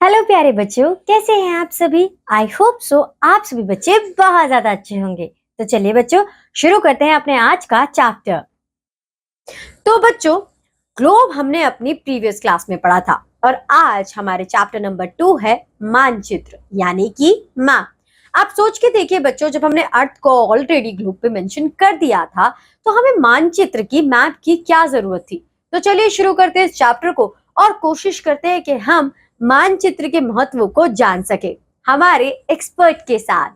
Hello प्यारे बच्चों, कैसे हैं आप सभी। आई होप सो आप सभी बच्चे बहुत ज्यादा अच्छे होंगे। तो चलिए बच्चों, शुरू करते हैं अपने आज का चैप्टर। तो बच्चों, ग्लोब हमने अपनी प्रीवियस क्लास में पढ़ा था और आज हमारे चैप्टर नंबर 2 है मानचित्र यानी कि मैप। आप सोच के देखिए बच्चों, जब हमने अर्थ को ऑलरेडी ग्लोब पे मेंशन कर दिया था तो हमें मानचित्र की, मैप की क्या जरूरत थी। तो चलिए शुरू करते हैं इस चैप्टर को और कोशिश करते हैं कि हम मानचित्र के महत्व को जान सके हमारे एक्सपर्ट के साथ।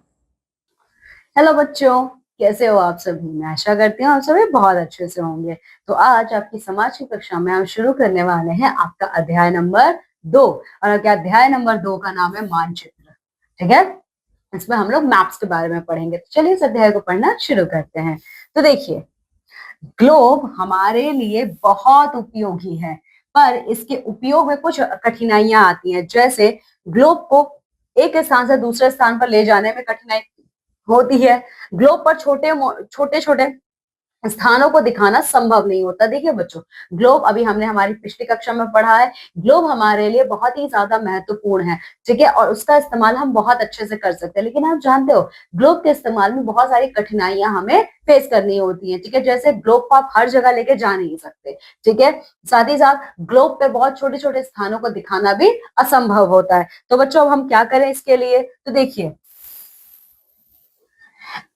हेलो बच्चों, कैसे हो आप सभी। मैं आशा करती हूँ आप सभी बहुत अच्छे से होंगे। तो आज आपकी समाज की कक्षा में हम शुरू करने वाले हैं आपका अध्याय नंबर 2 और आपके अध्याय नंबर 2 का नाम है मानचित्र। ठीक है, इसमें हम लोग मैप्स के बारे में पढ़ेंगे। तो चलिए इस अध्याय को पढ़ना शुरू करते हैं। तो देखिए, ग्लोब हमारे लिए बहुत उपयोगी है, पर इसके उपयोग में कुछ कठिनाइयां आती हैं। जैसे ग्लोब को एक स्थान से दूसरे स्थान पर ले जाने में कठिनाई होती है। ग्लोब पर छोटे छोटे छोटे स्थानों को दिखाना संभव नहीं होता। देखिए बच्चों, ग्लोब अभी हमने हमारी पिछली कक्षा में पढ़ा है। ग्लोब हमारे लिए बहुत ही ज्यादा महत्वपूर्ण है, ठीक है, और उसका इस्तेमाल हम बहुत अच्छे से कर सकते हैं। लेकिन आप जानते हो, ग्लोब के इस्तेमाल में बहुत सारी कठिनाइयां हमें फेस करनी होती है। ठीक है, जैसे ग्लोब को आप हर जगह लेके जा नहीं सकते। ठीक है, साथ ही साथ ग्लोब पे बहुत छोटे छोटे स्थानों को दिखाना भी असंभव होता है। तो बच्चों, अब हम क्या करें इसके लिए। तो देखिए,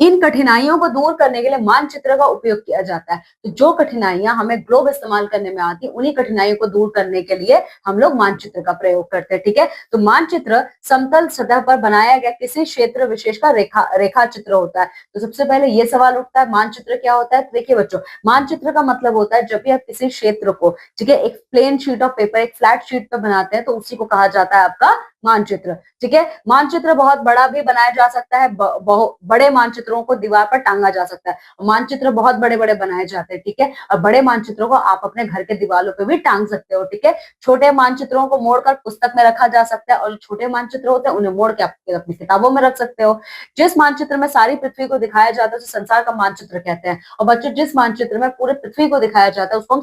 इन कठिनाइयों को दूर करने के लिए मानचित्र का उपयोग किया जाता है। तो जो कठिनाइयां हमें ग्लोब इस्तेमाल करने में आती, उन्हीं कठिनाइयों को दूर करने के लिए हम लोग मानचित्र का प्रयोग करते हैं। ठीक है, तो मानचित्र समतल सतह पर बनाया गया किसी क्षेत्र विशेष का रेखा चित्र होता है। तो सबसे पहले ये सवाल उठता है, मानचित्र क्या होता है। तो देखिए बच्चों, मानचित्र का मतलब होता है जब भी आप किसी क्षेत्र को, ठीक है, एक प्लेन शीट ऑफ पेपर, एक फ्लैट शीट पर बनाते हैं तो उसी को कहा जाता है आपका मानचित्र। ठीक है, मानचित्र बहुत बड़ा भी बनाया जा सकता है, बड़े मानचित्रों को दीवार पर टांगा जा सकता है। मानचित्र बहुत बड़े बड़े बनाए जाते हैं। ठीक है, और बड़े मानचित्रों को आप अपने घर के दीवारों पे भी टांग सकते हो। ठीक है, छोटे मानचित्रों को मोड़कर पुस्तक में रखा जा सकता है और छोटे मानचित्र होते हैं उन्हें मोड़ के आप अपनी किताबों में रख सकते हो। जिस मानचित्र में सारी पृथ्वी को दिखाया जाता है उसे संसार का मानचित्र कहते हैं। और बच्चों, जिस मानचित्र में पूरे पृथ्वी को दिखाया जाता है उसको हम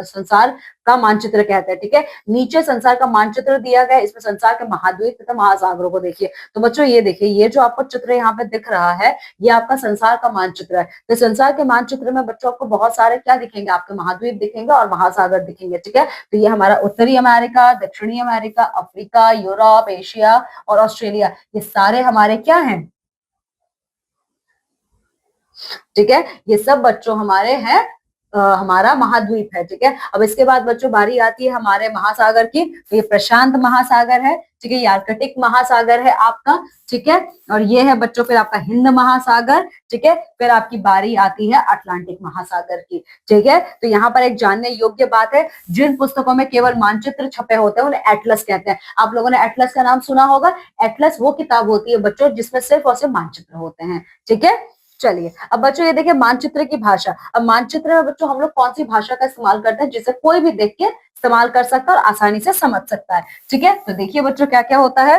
संसार का मानचित्र कहते हैं। ठीक है, नीचे संसार का मानचित्र दिया गया है, इसमें संसार के महाद्वीप तथा महासागरों को देखिए। तो बच्चों ये देखिए, ये जो आपको चित्र यहाँ पे दिख रहा है, ये आपका संसार का मानचित्र है। तो संसार के मानचित्र में बच्चों आपको बहुत सारे क्या दिखेंगे, आपके महाद्वीप दिखेंगे और महासागर दिखेंगे। ठीक है, तो ये हमारा उत्तरी अमेरिका, दक्षिणी अमेरिका, अफ्रीका, यूरोप, एशिया और ऑस्ट्रेलिया, ये सारे हमारे क्या हैं। ठीक है, ये सब बच्चों हमारे हैं, हमारा महाद्वीप है। ठीक है, अब इसके बाद बच्चों बारी आती है हमारे महासागर की। तो ये प्रशांत महासागर है, ठीक है, ये आर्कटिक महासागर है आपका। ठीक है, और ये है बच्चों फिर आपका हिंद महासागर। ठीक है, फिर आपकी बारी आती है अटलांटिक महासागर की। ठीक है, तो यहाँ पर एक जानने योग्य बात है, जिन पुस्तकों में केवल मानचित्र छपे होते हैं उन्हें एटलस कहते हैं। आप लोगों ने एटलस का नाम सुना होगा। एटलस वो किताब होती है बच्चों जिसमें सिर्फ और सिर्फ मानचित्र होते हैं। ठीक है, चलिए अब बच्चों ये देखिए मानचित्र की भाषा। अब मानचित्र में बच्चों हम लोग कौन सी भाषा का इस्तेमाल करते हैं जिसे कोई भी देख के इस्तेमाल कर सकता है और आसानी से समझ सकता है। ठीक है, तो देखिए बच्चों क्या क्या होता है।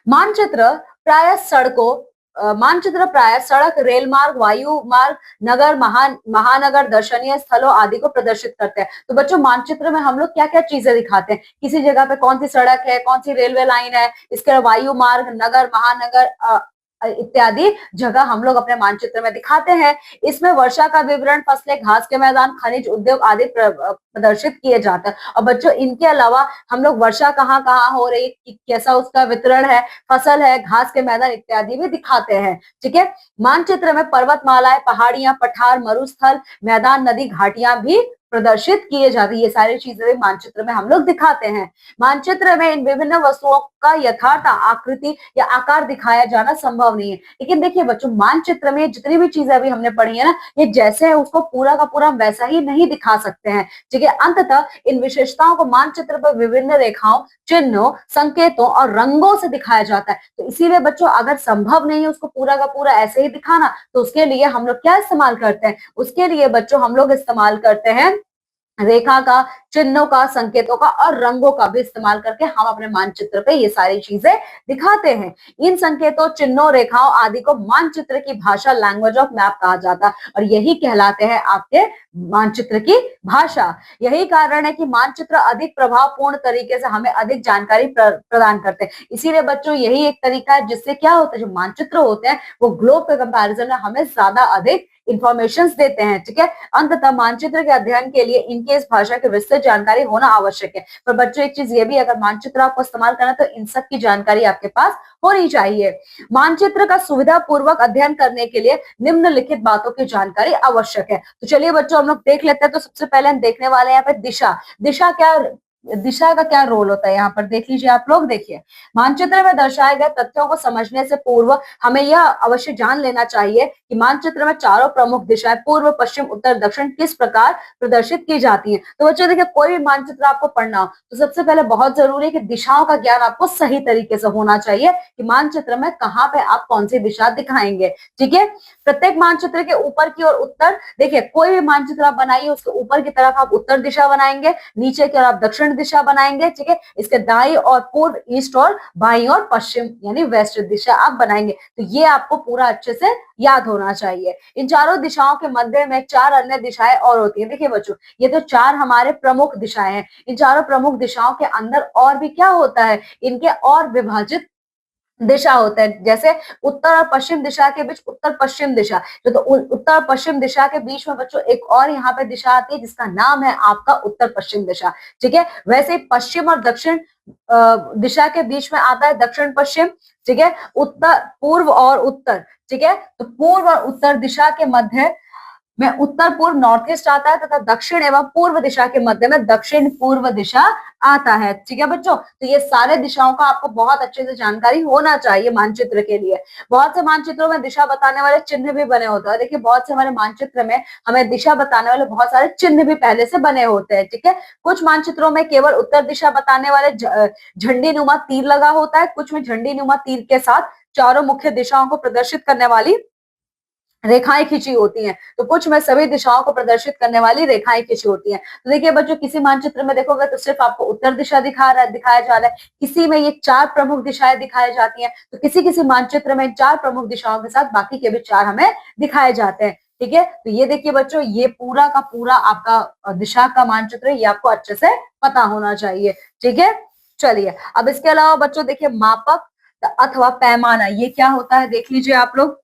मानचित्र प्राय मानचित्र प्राय सड़क, रेल मार्ग, वायु मार्ग, नगर, महानगर, दर्शनीय स्थलों आदि को प्रदर्शित करते हैं। तो बच्चों, मानचित्र में हम लोग क्या क्या चीजें दिखाते हैं, किसी जगह पे कौन सी सड़क है, कौन सी रेलवे लाइन है, इसके वायु मार्ग, नगर, महानगर इत्यादि जगह हम लोग अपने मानचित्र में दिखाते हैं। इसमें वर्षा का विवरण, फसलें, घास के मैदान, खनिज उद्योग आदि प्रदर्शित किए जाते हैं। और बच्चों इनके अलावा हम लोग वर्षा कहाँ कहाँ हो रही है, कैसा उसका वितरण है, फसल है, घास के मैदान इत्यादि भी दिखाते हैं। ठीक है, मानचित्र में पर्वतमालाएं, पहाड़ियां, पठार, मरुस्थल, मैदान, नदी, घाटियां भी प्रदर्शित किए जाते हैं। ये सारी चीजें भी मानचित्र में हम लोग दिखाते हैं। मानचित्र में इन विभिन्न वस्तुओं का यथार्थ आकृति या आकार दिखाया जाना संभव नहीं है। लेकिन देखिए बच्चों, मानचित्र में जितनी भी चीजें अभी हमने पढ़ी है ना, ये जैसे है उसको पूरा का पूरा वैसा ही नहीं दिखा सकते हैं। ठीक है, अंततः इन विशेषताओं को मानचित्र पर विभिन्न रेखाओं, चिन्हों, संकेतों और रंगों से दिखाया जाता है। तो इसीलिए बच्चों, अगर संभव नहीं है उसको पूरा का पूरा ऐसे ही दिखाना, तो उसके लिए हम लोग क्या इस्तेमाल करते हैं, उसके लिए बच्चों हम लोग इस्तेमाल करते हैं रेखा का, चिन्हों का, संकेतों का और रंगों का भी इस्तेमाल करके हम अपने मानचित्र पे ये सारी चीजें दिखाते हैं। इन संकेतों, चिन्हों, रेखाओं आदि को मानचित्र की भाषा, लैंग्वेज ऑफ मैप कहा जाता है और यही कहलाते हैं आपके मानचित्र की भाषा। यही कारण है कि मानचित्र अधिक प्रभावपूर्ण तरीके से हमें अधिक जानकारी प्रदान करते हैं। इसीलिए बच्चों यही एक तरीका है जिससे क्या होता है, जो मानचित्र होते हैं वो ग्लोब के कंपैरिजन में हमें ज्यादा अधिक इंफॉर्मेशन देते हैं। ठीक है, अंततः मानचित्र के अध्ययन के लिए इनके इस भाषा की विस्तृत जानकारी होना आवश्यक है। पर बच्चों एक चीज ये भी, अगर मानचित्र आपको इस्तेमाल करना तो इन सब की जानकारी आपके पास होनी चाहिए। मानचित्र का सुविधा पूर्वक अध्ययन करने के लिए निम्नलिखित बातों की जानकारी आवश्यक है। तो चलिए बच्चों हम लोग देख लेते हैं। तो सबसे पहले हम देखने वाले हैं यहाँ पे दिशा। दिशा का क्या रोल होता है यहाँ पर देख लीजिए आप लोग। देखिए, मानचित्र में दर्शाए गए तथ्यों को समझने से पूर्व हमें यह अवश्य जान लेना चाहिए कि मानचित्र में चारों प्रमुख दिशाएं पूर्व, पश्चिम, उत्तर, दक्षिण किस प्रकार प्रदर्शित की जाती हैं। तो बच्चों देखिए, कोई भी मानचित्र आपको पढ़ना हो तो सबसे पहले बहुत जरूरी है कि दिशाओं का ज्ञान आपको सही तरीके से होना चाहिए कि मानचित्र में कहाँ पे आप कौन सी दिशा दिखाएंगे। ठीक है, प्रत्येक मानचित्र के ऊपर की ओर उत्तर, देखिए कोई भी मानचित्र आप बनाइए उसके ऊपर की तरफ आप उत्तर दिशा बनाएंगे, नीचे की ओर आप दक्षिण दिशा बनाएंगे। ठीक है, इसके दाईं और पूर्व ईस्ट और बाईं और पश्चिम यानी वेस्ट दिशा आप बनाएंगे। तो ये आपको पूरा अच्छे से याद होना चाहिए। इन चारों दिशाओं के मध्य में चार अन्य दिशाएं और होती हैं। देखिए बच्चों, ये तो चार हमारे प्रमुख दिशाएं हैं। इन चारों प्रमुख दिशाओं के अंदर और भी क्या होता है, इनके और विभाजित दिशा होता है। जैसे उत्तर और पश्चिम दिशा के बीच उत्तर पश्चिम दिशा, तो उत्तर और पश्चिम दिशा के बीच में बच्चों एक और यहाँ पे दिशा आती है जिसका नाम है आपका उत्तर पश्चिम दिशा। ठीक है, वैसे ही पश्चिम और दक्षिण दिशा के बीच में आता है दक्षिण पश्चिम। ठीक है, उत्तर, पूर्व और उत्तर। ठीक है, तो पूर्व और उत्तर दिशा के मध्य में उत्तर पूर्व नॉर्थ ईस्ट आता है तथा दक्षिण एवं पूर्व दिशा के मध्य में दक्षिण पूर्व दिशा आता है। ठीक है बच्चों, तो ये सारे दिशाओं का आपको बहुत अच्छे से जानकारी होना चाहिए मानचित्र के लिए। बहुत से मानचित्रों में दिशा बताने वाले चिन्ह भी बने होते हैं। देखिए, बहुत से हमारे मानचित्र में हमें दिशा बताने वाले बहुत सारे चिन्ह भी पहले से बने होते हैं। ठीक है, कुछ मानचित्रों में केवल उत्तर दिशा बताने वाले झंडी नुमा तीर लगा होता है, कुछ में झंडी नुमा तीर के साथ चारों मुख्य दिशाओं को प्रदर्शित करने वाली रेखाएं खींची होती हैं, तो कुछ में सभी दिशाओं को प्रदर्शित करने वाली रेखाएं खींची होती हैं। तो देखिए बच्चों, किसी मानचित्र में देखोगे तो सिर्फ आपको उत्तर दिशा दिखाया जा रहा है, किसी में ये चार प्रमुख दिशाएं दिखाई जाती हैं, तो किसी किसी मानचित्र में चार प्रमुख दिशाओं के साथ बाकी के भी चार हमें दिखाए जाते हैं। ठीक है, तो ये देखिए बच्चों, ये पूरा का पूरा आपका दिशा का मानचित्र ये आपको अच्छे से पता होना चाहिए। ठीक है, चलिए अब इसके अलावा बच्चों देखिए, मापक अथवा पैमाना ये क्या होता है देख लीजिए आप लोग।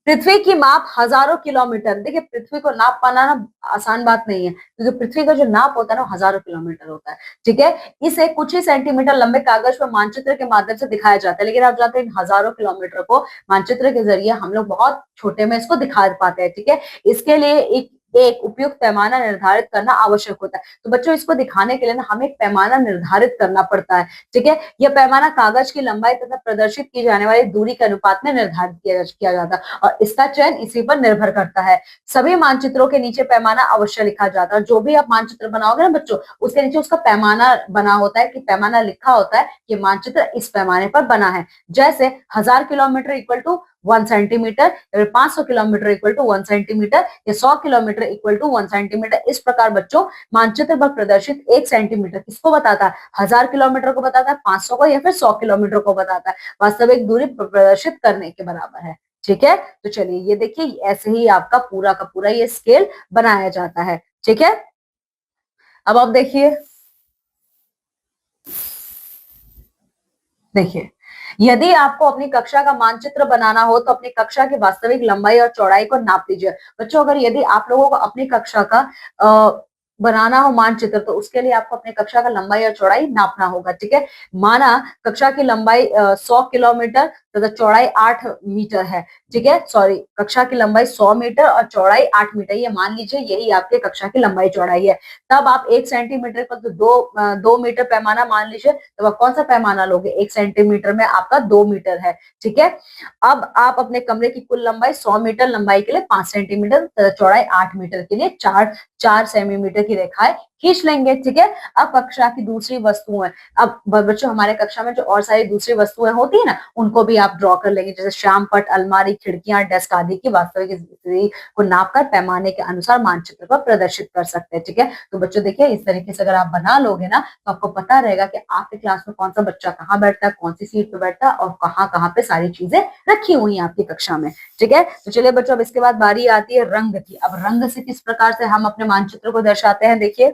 पृथ्वी की माप हजारों किलोमीटर, देखिए पृथ्वी को नाप पाना ना आसान बात नहीं है, क्योंकि पृथ्वी का जो नाप होता है ना हजारों किलोमीटर होता है। ठीक है, इसे कुछ ही सेंटीमीटर लंबे कागज पर मानचित्र के माध्यम से दिखाया जाता है, लेकिन आप जानते हैं इन हजारों किलोमीटर को मानचित्र के जरिए हम लोग बहुत छोटे में इसको दिखा पाते हैं। ठीक है, इसके लिए एक उपयुक्त पैमाना निर्धारित करना आवश्यक होता है। तो बच्चों, इसको दिखाने के लिए ना हमें एक पैमाना निर्धारित करना पड़ता है। ठीक है, यह पैमाना कागज की लंबाई तथा प्रदर्शित की जाने वाली दूरी के अनुपात में निर्धारित किया जाता है और इसका चयन इसी पर निर्भर करता है। सभी मानचित्रों के नीचे पैमाना अवश्य लिखा जाता है। जो भी आप मानचित्र बनाओगे ना बच्चों, उसके नीचे उसका पैमाना बना होता है, कि पैमाना लिखा होता है कि मानचित्र इस पैमाने पर बना है। जैसे 1000 kilometre equal to 1 centimetre, 500 kilometre equal to 1 centimetre या 100 किलोमीटर इक्वल टू 1 सेंटीमीटर। इस प्रकार बच्चों, मानचित्र पर प्रदर्शित 1 सेंटीमीटर किसको बताता है, 1000 किलोमीटर को बताता है, 500 को या फिर 100 किलोमीटर को बताता है। वास्तविक दूरी प्रदर्शित करने के बराबर है। ठीक है, तो चलिए ये देखिए, ऐसे ही आपका पूरा का पूरा ये स्केल बनाया जाता है। ठीक है, अब आप देखिए, यदि आपको अपनी कक्षा का मानचित्र बनाना हो तो अपनी कक्षा की वास्तविक लंबाई और चौड़ाई को नाप लीजिए। बच्चों, अगर यदि आप लोगों को अपनी कक्षा का बनाना हो मानचित्र, तो उसके लिए आपको अपनी कक्षा का लंबाई और चौड़ाई नापना होगा। ठीक है, माना कक्षा की लंबाई 100 किलोमीटर तथा चौड़ाई 8 मीटर है। ठीक है, सॉरी, कक्षा की लंबाई 100 मीटर और चौड़ाई 8 मीटर, ये मान लीजिए यही आपके कक्षा की लंबाई चौड़ाई है। तब आप 1 सेंटीमीटर पर तो 2 मीटर पैमाना मान लीजिए, तब आप कौन सा पैमाना लोगे, 1 सेंटीमीटर में आपका 2 मीटर है। ठीक है, अब आप अपने कमरे की कुल लंबाई 100 मीटर लंबाई के लिए 5 सेंटीमीटर, चौड़ाई 8 मीटर के लिए 4 सेंटीमीटर की रेखाएं खींच लेंगे, ठीक है। अब कक्षा की दूसरी वस्तुएं, अब बच्चों हमारे कक्षा में जो और सारी दूसरी वस्तुएं होती है ना, उनको भी आप ड्रॉ कर लेंगे, जैसे श्याम पट, अलमारी, खिड़कियां, डेस्क आदि की वास्तविक स्थिति को नापकर पैमाने के अनुसार मानचित्र पर प्रदर्शित कर सकते हैं, ठीक है। तो बच्चों देखिए, इस तरीके से अगर आप बना लोगे ना, तो आपको पता रहेगा कि आपके क्लास में कौन सा बच्चा कहाँ बैठता है, कौन सी सीट पे बैठता है और कहाँ कहाँ पे सारी चीजें रखी हुई हैं आपकी कक्षा में, ठीक है। तो चलिए बच्चों, अब इसके बाद बारी आती है रंग की। अब रंग से किस प्रकार से हम अपने मानचित्र को दर्शाते हैं, देखिए।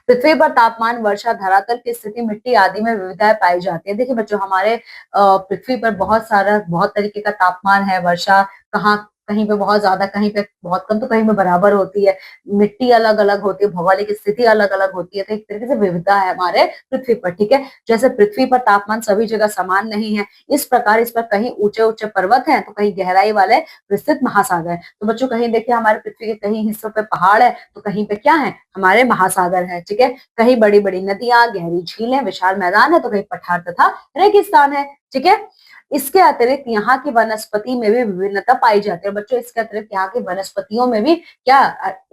पृथ्वी पर तापमान, वर्षा, धरातल की स्थिति, मिट्टी आदि में विविधताएं पाई जाती है। देखिए बच्चों, हमारे पृथ्वी पर बहुत तरीके का तापमान है, वर्षा कहाँ कहीं पे बहुत ज्यादा, कहीं पे बहुत कम, तो कहीं पे बराबर होती है, मिट्टी अलग अलग होती है, भौगोलिक स्थिति अलग अलग होती है, तो एक तरीके से विविधता है हमारे पृथ्वी पर, ठीक है। जैसे पृथ्वी पर तापमान सभी जगह समान नहीं है, इस प्रकार इस पर कहीं ऊंचे ऊंचे पर्वत हैं, तो कहीं गहराई वाले विस्तृत महासागर है। तो बच्चों कहीं देखिए हमारे पृथ्वी के कहीं हिस्सों पे पहाड़ है, तो कहीं पे क्या है, हमारे महासागर है, ठीक है। कहीं बड़ी बड़ी नदियां, गहरी झीलें, विशाल मैदान है, तो कहीं पठार तथा रेगिस्तान है, ठीक है। इसके अतिरिक्त यहाँ की वनस्पति में भी विभिन्नता पाई जाती है। बच्चों इसके अतिरिक्त यहाँ की वनस्पतियों में भी क्या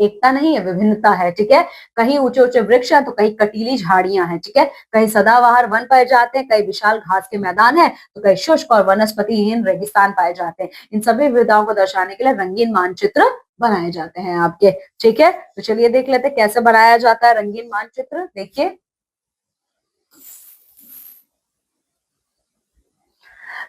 एकता नहीं है, विभिन्नता है, ठीक है। कहीं ऊंचे ऊंचे वृक्ष हैं, तो कहीं कटीली झाड़ियां हैं, ठीक है। कहीं सदाबहार वन पाए जाते हैं, कहीं विशाल घास के मैदान है, तो कहीं शुष्क और वनस्पतिहीन रेगिस्तान पाए जाते हैं। इन सभी विविधताओं को दर्शाने के लिए रंगीन मानचित्र बनाए जाते हैं आपके, ठीक है। तो चलिए देख लेते हैं कैसे बनाया जाता है रंगीन मानचित्र। देखिए,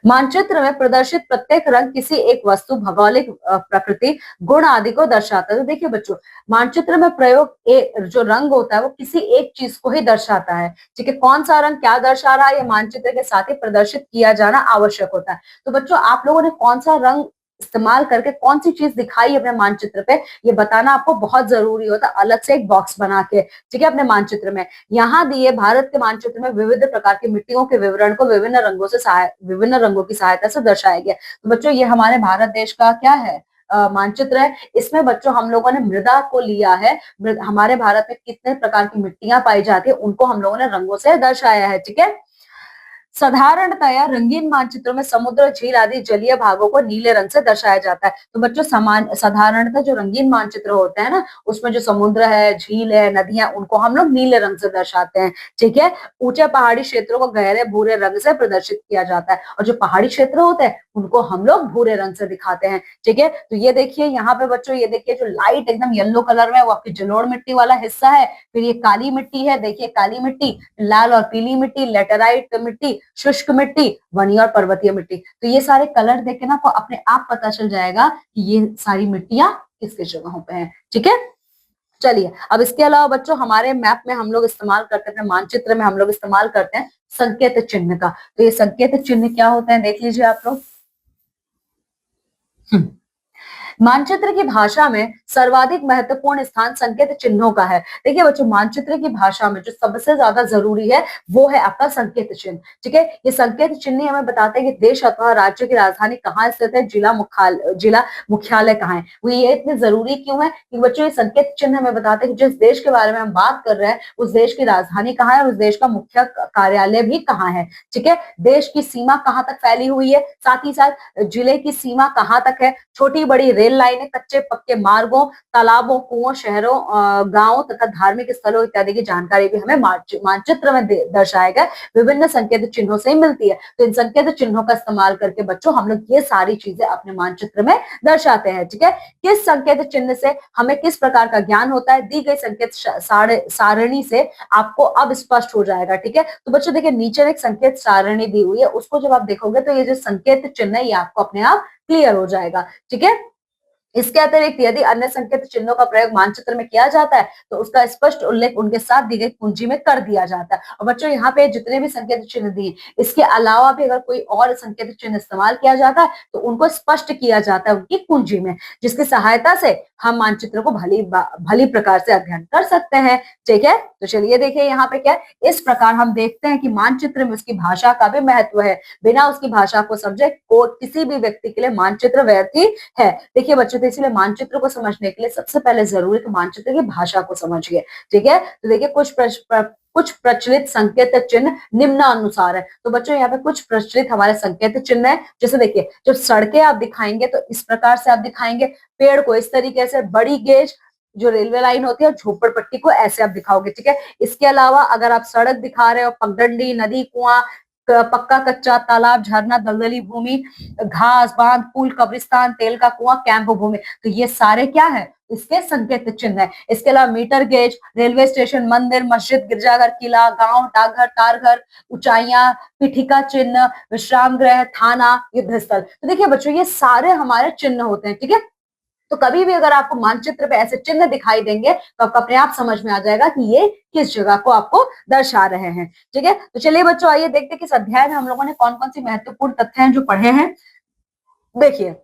मानचित्र में प्रदर्शित प्रत्येक रंग किसी एक वस्तु, भौगोलिक प्रकृति, गुण आदि को दर्शाता है। तो देखिए बच्चों, मानचित्र में प्रयोग जो रंग होता है वो किसी एक चीज को ही दर्शाता है, ठीक है। कौन सा रंग क्या दर्शा रहा है, ये मानचित्र के साथ ही प्रदर्शित किया जाना आवश्यक होता है। तो बच्चों, आप लोगों ने कौन सा रंग इस्तेमाल करके कौन सी चीज दिखाई अपने मानचित्र पे, ये बताना आपको बहुत जरूरी होता है, अलग से एक बॉक्स बना के, ठीक है, अपने मानचित्र में। यहाँ दिए भारत के मानचित्र में विविध प्रकार की मिट्टियों के विवरण को विभिन्न रंगों की सहायता से दर्शाया गया। तो बच्चों, ये हमारे भारत देश का क्या है, मानचित्र है। इसमें बच्चों हम लोगों ने मृदा को लिया है, हमारे भारत में कितने प्रकार की मिट्टियां पाई जाती है उनको हम लोगों ने रंगों से दर्शाया है, ठीक है। साधारणतया रंगीन मानचित्रों में समुद्र, झील आदि जलीय भागों को नीले रंग से दर्शाया जाता है। तो बच्चों, साधारणतः जो रंगीन मानचित्र होते हैं ना, उसमें जो समुद्र है, झील है, नदियां, उनको हम लोग नीले रंग से दर्शाते हैं, ठीक है। ऊंचे पहाड़ी क्षेत्रों को गहरे भूरे रंग से प्रदर्शित किया जाता है, और जो पहाड़ी क्षेत्र होते हैं उनको हम लोग भूरे रंग से दिखाते हैं, ठीक है। तो ये देखिए यहाँ पे बच्चों, ये देखिए जो लाइट एकदम येलो कलर में, वो आपकी जलोढ़ मिट्टी वाला हिस्सा है। फिर ये काली मिट्टी है, देखिए काली मिट्टी, लाल और पीली मिट्टी, लेटेराइट मिट्टी, शुष्क मिट्टी, वनीय और पर्वतीय मिट्टी। तो ये सारे कलर देख के ना आपको अपने आप पता चल जाएगा कि ये सारी मिट्टियां किस किस जगहों पे हैं, ठीक है। चलिए, अब इसके अलावा बच्चों, हमारे मैप में हम लोग इस्तेमाल करते हैं, मानचित्र में हम लोग इस्तेमाल करते हैं संकेत चिन्ह का। तो ये संकेत चिन्ह क्या होता है, देख लीजिए आप लोग। मानचित्र की भाषा में सर्वाधिक महत्वपूर्ण स्थान संकेत चिन्हों का है। देखिए बच्चों, मानचित्र की भाषा में जो सबसे ज्यादा जरूरी है वो है आपका संकेत चिन्ह, ठीक है। ये संकेत चिन्ह हमें बताते हैं कि देश अथवा राज्य की राजधानी कहाँ स्थित है, जिला मुख्यालय कहाँ है। वो ये इतने जरूरी क्यों है कि बच्चों, ये संकेत चिन्ह हमें बताते हैं कि जिस देश के बारे में हम बात कर रहे हैं उस देश की राजधानी कहाँ है और उस देश का मुख्य कार्यालय भी कहाँ है, ठीक है। देश की सीमा कहाँ तक फैली हुई है, साथ ही साथ जिले की सीमा कहाँ तक है, छोटी बड़ी रेल लाइनें, कच्चे पक्के मार्गों, तालाबों, कुओं, शहरों, गांवों तथा धार्मिक स्थलों इत्यादि की जानकारी भी हमें मानचित्र में दर्शाया गया विभिन्न संकेत चिन्हों से ही मिलती है। तो इन संकेत चिन्हों का इस्तेमाल करके बच्चों हम लोग ये सारी चीजें अपने मानचित्र में दर्शाते हैं, ठीक है। किस संकेत चिन्ह से हमें किस प्रकार का ज्ञान होता है, दी गई संकेत सारणी से आपको अब स्पष्ट हो जाएगा, ठीक है। तो बच्चों देखिए, नीचे एक संकेत सारणी दी हुई है, उसको जब आप देखोगे तो ये जो संकेत चिन्ह है ये आपको अपने आप क्लियर हो जाएगा, ठीक है। इसके अतिरिक्त यदि अन्य संकेत चिन्हों का प्रयोग मानचित्र में किया जाता है तो उसका स्पष्ट उल्लेख उनके साथ दी गई कुंजी में कर दिया जाता है। और बच्चों, यहाँ पे जितने भी संकेत चिन्ह दिए, इसके अलावा भी अगर कोई और संकेत चिन्ह इस्तेमाल किया जाता है तो उनको स्पष्ट किया जाता है उनकी कुंजी में, जिसकी सहायता से हम मानचित्र को भली प्रकार से अध्ययन कर सकते हैं, ठीक है। तो चलिए देखिए यहाँ पे क्या है, इस प्रकार हम देखते हैं कि मानचित्र में उसकी भाषा का भी महत्व है। बिना उसकी भाषा को समझे किसी भी व्यक्ति के लिए मानचित्र व्यर्थ ही है। देखिए बच्चों, तो इसलिए मानचित्र को समझने के लिए सबसे पहले जरूरी है कि मानचित्र की भाषा को समझिए, ठीक है। तो देखिए, कुछ प्रचलित संकेत चिन्ह निम्नानुसार है। तो बच्चों, यहाँ पे कुछ प्रचलित हमारे संकेत चिन्ह है। जैसे देखिए, जब सड़कें आप दिखाएंगे तो इस प्रकार से आप दिखाएंगे, पेड़ को इस तरीके से, बड़ी गेज, जो रेलवे लाइन होती है और झोपड़पट्टी को ऐसे आप दिखाओगे, ठीक है। इसके अलावा अगर आप सड़क दिखा रहे हो, पगडंडी, नदी, कुआं, पक्का कच्चा, तालाब, झरना, दलदली भूमि, घास, बांध, पुल, कब्रिस्तान, तेल का कुआं, कैंप भूमि, तो ये सारे क्या है, इसके संकेत चिन्ह है। इसके अलावा मीटर गेज, रेलवे स्टेशन, मंदिर, मस्जिद, गिरजाघर, किला, गांव, डाकघर, तारघर, ऊंचाइयां, पीठिका चिन्ह, विश्राम गृह, थाना, युद्ध स्थल। तो देखिए बच्चों, ये सारे हमारे चिन्ह होते हैं, ठीक है। तो कभी भी अगर आपको मानचित्र पे ऐसे चिन्ह दिखाई देंगे तो आपको अपने आप समझ में आ जाएगा कि ये किस जगह को आपको दर्शा रहे हैं, ठीक है। तो चलिए बच्चों, आइए देखते हैं कि इस अध्याय में हम लोगों ने कौन कौन सी महत्वपूर्ण तथ्य हैं जो पढ़े हैं। देखिए,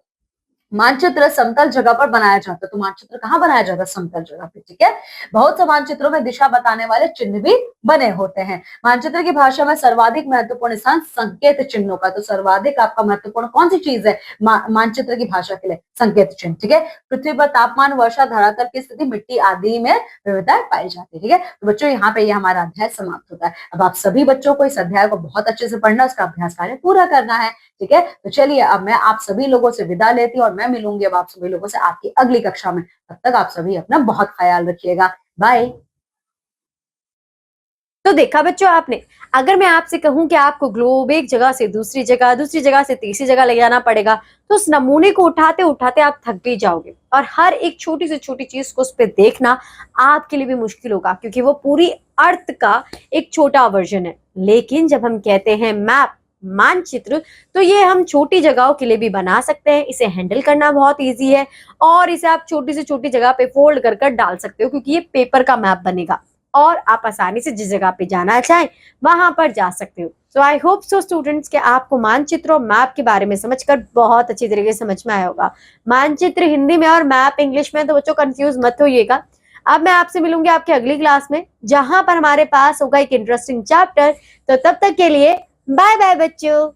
मानचित्र समतल जगह पर बनाया जाता है। तो मानचित्र कहाँ बनाया जाता है? समतल जगह पे, ठीक है। बहुत से मानचित्रों में दिशा बताने वाले चिन्ह भी बने होते हैं। मानचित्र की भाषा में सर्वाधिक महत्वपूर्ण स्थान संकेत चिन्हों का। तो सर्वाधिक आपका महत्वपूर्ण कौन सी चीज है मानचित्र की भाषा के लिए? संकेत चिन्ह, ठीक है। पृथ्वी पर तापमान, वर्षा, धरातल की स्थिति, मिट्टी आदि में विविधता पाई जाती है, ठीक है। तो बच्चों, यहाँ पे ये हमारा अध्याय समाप्त होता है। अब आप सभी बच्चों को इस अध्याय को बहुत अच्छे से पढ़ना, उसका अभ्यास कार्य पूरा करना है, ठीक है। तो चलिए, अब मैं आप सभी लोगों से विदा लेती हूँ और मैं मिलूंगी अब आप सभी लोगों से आपकी अगली कक्षा में। तब तक आप सभी अपना बहुत ख्याल रखिएगा। बाय। तो देखा बच्चों आपने, अगर मैं आपसे कहूं कि आपको ग्लोब एक जगह से दूसरी जगह से तीसरी जगह ले जाना पड़ेगा, तो उस नमूने को उठाते उठाते आप थक भी जाओगे और हर एक छोटी से छोटी चीज को उस पर देखना आपके लिए भी मुश्किल होगा, क्योंकि वो पूरी अर्थ का एक छोटा वर्जन है। लेकिन जब हम कहते हैं मैप, मानचित्र, तो ये हम छोटी जगहों के लिए भी बना सकते हैं। इसे हैंडल करना बहुत ईजी है और इसे आप छोटी से छोटी जगह पे फोल्ड कर कर डाल सकते हो, क्योंकि ये पेपर का मैप बनेगा और आप आसानी से जिस जगह पे जाना चाहें वहां पर जा सकते हो। सो आई होप सो स्टूडेंट्स कि आपको मानचित्र और मैप के बारे में समझकर बहुत अच्छी तरीके से समझ में आया होगा। मानचित्र हिंदी में और मैप इंग्लिश में, तो बच्चों कंफ्यूज मत होइएगा। अब मैं आपसे मिलूंगी आपकी अगली क्लास में, जहां पर हमारे पास होगा एक इंटरेस्टिंग चैप्टर। तो तब तक के लिए बाय बाय बच्चों।